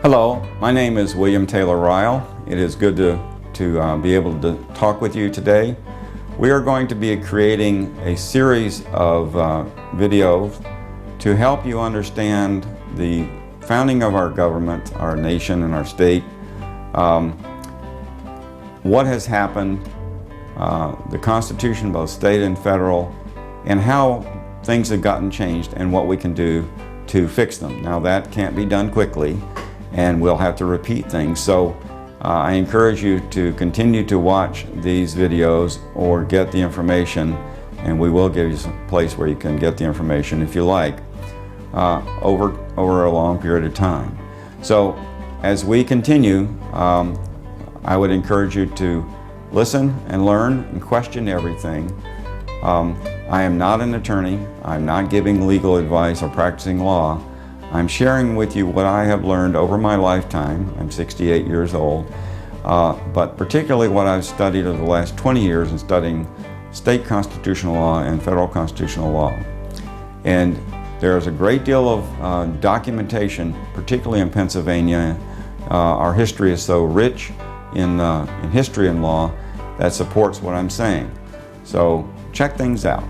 Hello, my name is William Taylor Ryle. It is good to be able to talk with you today. We are going to be creating a series of videos to help you understand the founding of our government, our nation, and our state, what has happened, the Constitution, both state and federal, and how things have gotten changed and what we can do to fix them. Now that can't be done quickly, and we'll have to repeat things. So I encourage you to continue to watch these videos or get the information, and we will give you some place where you can get the information if you like, over a long period of time. So as we continue, I would encourage you to listen and learn and question everything. I am not an attorney. I'm not giving legal advice or practicing law. I'm sharing with you what I have learned over my lifetime. I'm 68 years old, but particularly what I've studied over the last 20 years in studying state constitutional law and federal constitutional law. And there's a great deal of documentation, particularly in Pennsylvania. Our history is so rich in history and law that supports what I'm saying. So check things out.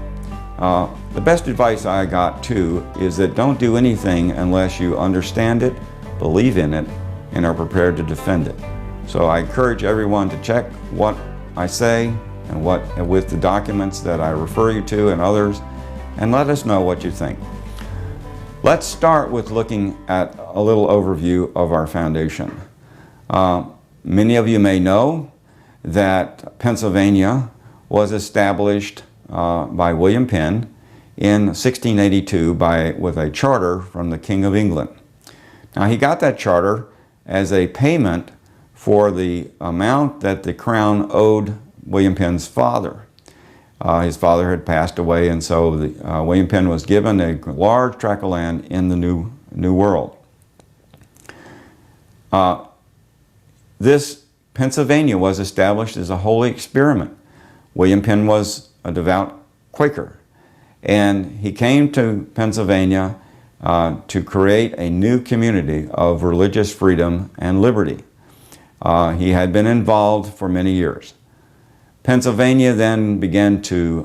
The best advice I got too is that don't do anything unless you understand it, believe in it, and are prepared to defend it. So I encourage everyone to check what I say and with the documents that I refer you to and others, and let us know what you think. Let's start with looking at a little overview of our foundation. Many of you may know that Pennsylvania was established by William Penn in 1682 with a charter from the King of England. Now he got that charter as a payment for the amount that the crown owed William Penn's father. His father had passed away, and so William Penn was given a large tract of land in the New World. This Pennsylvania was established as a holy experiment. William Penn was a devout Quaker, and he came to Pennsylvania to create a new community of religious freedom and liberty. He had been involved for many years. Pennsylvania then began to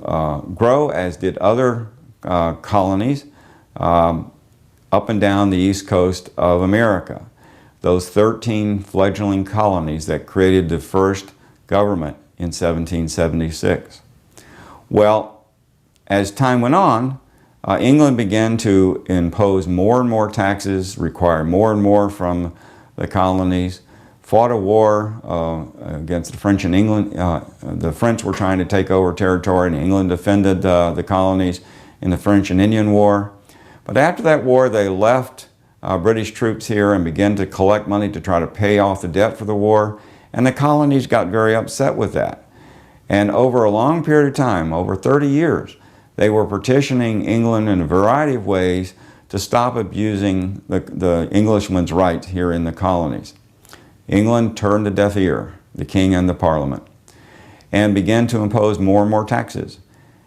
grow, as did other colonies up and down the east coast of America. Those 13 fledgling colonies that created the first government in 1776. Well, as time went on, England began to impose more and more taxes, require more and more from the colonies, fought a war against the French in England. The French were trying to take over territory, and England defended the colonies in the French and Indian War. But after that war, they left British troops here and began to collect money to try to pay off the debt for the war, and the colonies got very upset with that. And over a long period of time, over 30 years, they were petitioning England in a variety of ways to stop abusing the Englishman's rights here in the colonies. England turned a deaf ear, the king and the parliament, and began to impose more and more taxes.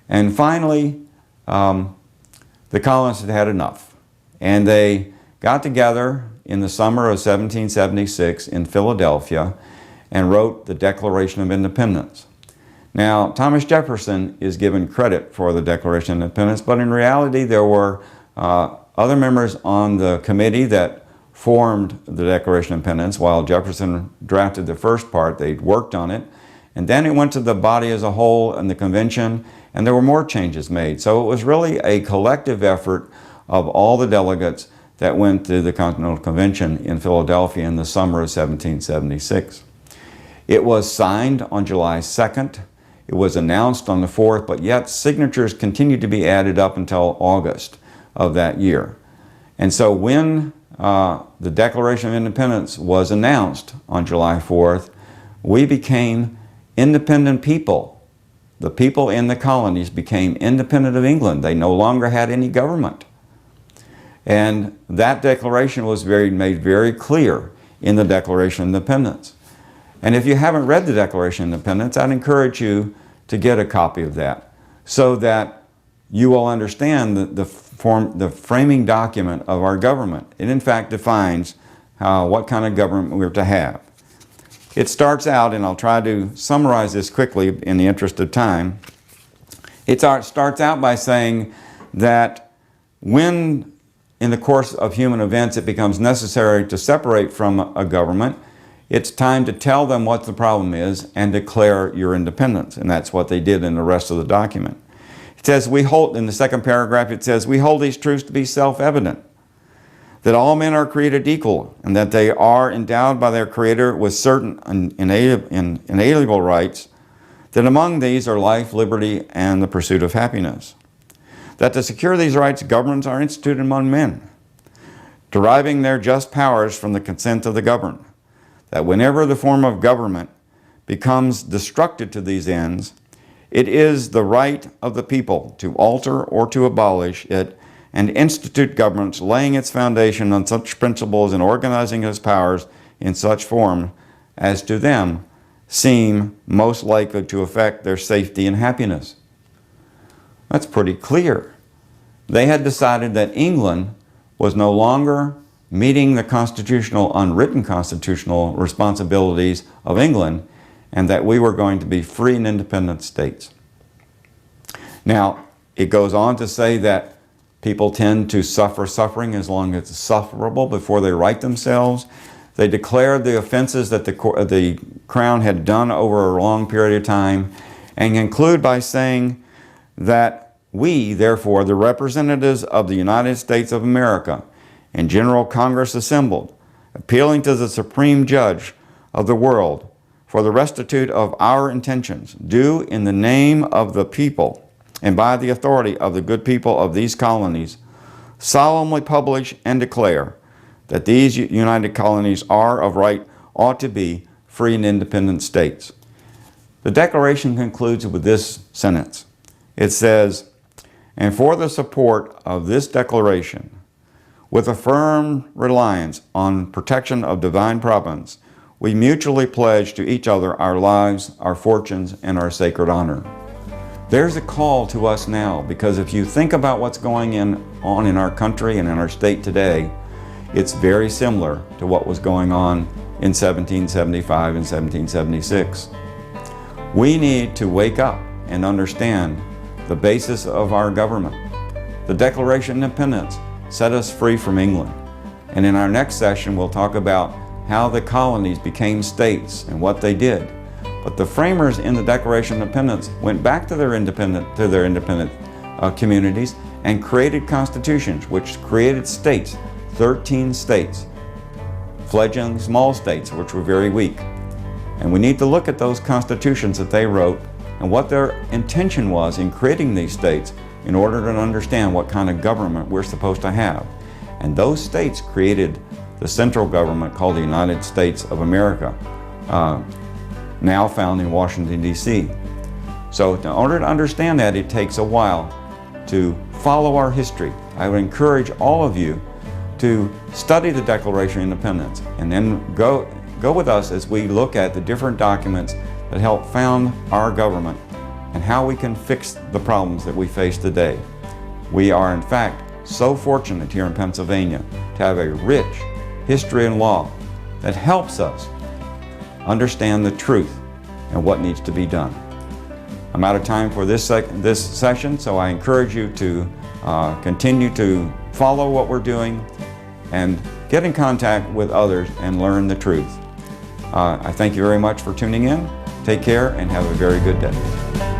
And finally, the colonists had had enough. And they got together in the summer of 1776 in Philadelphia and wrote the Declaration of Independence. Now, Thomas Jefferson is given credit for the Declaration of Independence, but in reality there were other members on the committee that formed the Declaration of Independence. While Jefferson drafted the first part, they worked on it, and then it went to the body as a whole and the convention, and there were more changes made. So it was really a collective effort of all the delegates that went to the Continental Convention in Philadelphia in the summer of 1776. It was signed on July 2nd. It was announced on the 4th, but yet signatures continued to be added up until August of that year. And so when the Declaration of Independence was announced on July 4th, we became independent people. The people in the colonies became independent of England. They no longer had any government. And that declaration was made very clear in the Declaration of Independence. And if you haven't read the Declaration of Independence, I'd encourage you to get a copy of that so that you will understand the framing document of our government. It in fact defines what kind of government we're to have. It starts out, and I'll try to summarize this quickly in the interest of time. It starts out by saying that when in the course of human events it becomes necessary to separate from a government, it's time to tell them what the problem is and declare your independence. And that's what they did in the rest of the document. It says, in the second paragraph, it says, we hold these truths to be self-evident, that all men are created equal, and that they are endowed by their Creator with certain inalienable rights, that among these are life, liberty, and the pursuit of happiness. That to secure these rights, governments are instituted among men, deriving their just powers from the consent of the governed. That whenever the form of government becomes destructive to these ends, it is the right of the people to alter or to abolish it and institute governments laying its foundation on such principles and organizing its powers in such form as to them seem most likely to affect their safety and happiness. That's pretty clear. They had decided that England was no longer meeting the unwritten constitutional responsibilities of England, and that we were going to be free and independent states. Now, it goes on to say that people tend to suffer suffering as long as it's sufferable before they right themselves. They declared the offenses that the Crown had done over a long period of time, and conclude by saying that we, therefore, the representatives of the United States of America, and General Congress assembled, appealing to the Supreme Judge of the world for the restitute of our intentions, do in the name of the people and by the authority of the good people of these colonies, solemnly publish and declare that these united colonies are of right, ought to be free and independent states. The Declaration concludes with this sentence. It says, and for the support of this declaration, with a firm reliance on protection of divine providence, we mutually pledge to each other our lives, our fortunes, and our sacred honor. There's a call to us now, because if you think about what's going on in our country and in our state today, it's very similar to what was going on in 1775 and 1776. We need to wake up and understand the basis of our government. The Declaration of Independence set us free from England. And in our next session, we'll talk about how the colonies became states and what they did. But the framers in the Declaration of Independence went back to their independent communities and created constitutions, which created states, 13 states, fledgling small states, which were very weak. And we need to look at those constitutions that they wrote and what their intention was in creating these states, in order to understand what kind of government we're supposed to have. And those states created the central government called the United States of America, now found in Washington, D.C. So in order to understand that, it takes a while to follow our history. I would encourage all of you to study the Declaration of Independence and then go with us as we look at the different documents that help found our government and how we can fix the problems that we face today. We are, in fact, so fortunate here in Pennsylvania to have a rich history and law that helps us understand the truth and what needs to be done. I'm out of time for this session, so I encourage you to continue to follow what we're doing and get in contact with others and learn the truth. I thank you very much for tuning in. Take care and have a very good day.